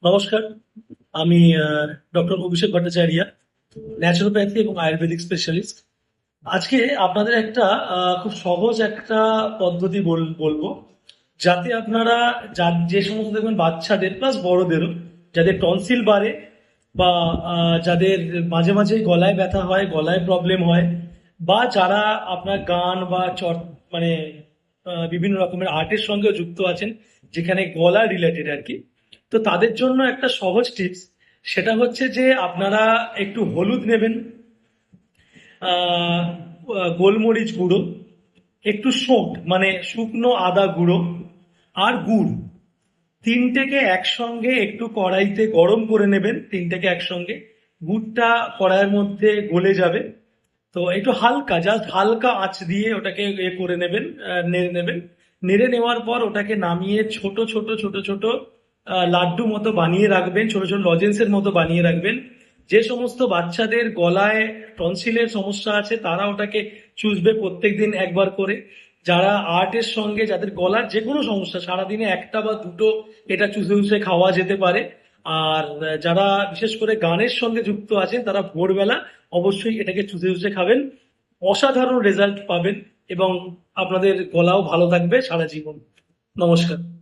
নমস্কার। আমি ডক্টর অভিষেক ভট্টাচার্য, ন্যাচুরোপ্যাথি এবং আয়ুর্বেদিক স্পেশালিস্ট। আজকে আপনাদের একটা খুব সহজ একটা পদ্ধতি বলবো, যাতে আপনারা যে সমস্ত দেখবেন বাচ্চাদের প্লাস বড়দেরও যাদের টনসিল বাড়ে বা যাদের মাঝে মাঝে গলায় ব্যথা হয়, গলায় প্রবলেম হয়, বা যারা আপনার গান বা মানে বিভিন্ন রকমের আর্টের সঙ্গে যুক্ত আছেন, যেখানে গলা রিলেটেড আর কি। তো তাদের জন্য একটা সহজ টিপস, সেটা হচ্ছে যে আপনারা একটু হলুদ নেবেন, আহ, গোলমরিচ গুঁড়ো, একটু শোঁঠ মানে শুকনো আদা গুঁড়ো, আর গুড়, তিনটেকে একসঙ্গে একটু কড়াইতে গরম করে নেবেন। তিনটেকে একসঙ্গে, গুড়টা কড়াইয়ের মধ্যে গলে যাবে। তো একটু হালকা, জাস্ট হালকা আঁচ দিয়ে ওটাকে করে নেবেন, নেড়ে নেবেন। নেড়ে নেওয়ার পর ওটাকে নামিয়ে ছোট ছোট ছোট ছোট লাড্ডু মতো বানিয়ে রাখবেন, ছোট ছোট লজেন্সের মতো বানিয়ে রাখবেন। যে সমস্ত বাচ্চাদের গলায় টনসিলের সমস্যা আছে তারা ওটাকে চুষবে প্রত্যেকদিন একবার করে। যারা আর্টের সঙ্গে, যাদের গলার যে কোনো সমস্যা, সারাদিনে একটা বা দুটো এটা চুষে চুষে খাওয়া যেতে পারে। আর যারা বিশেষ করে গানের সঙ্গে যুক্ত আছেন তারা ভোরবেলা অবশ্যই এটাকে চুষে চুষে খাবেন। অসাধারণ রেজাল্ট পাবেন এবং আপনাদের গলাও ভালো থাকবে সারা জীবন। নমস্কার।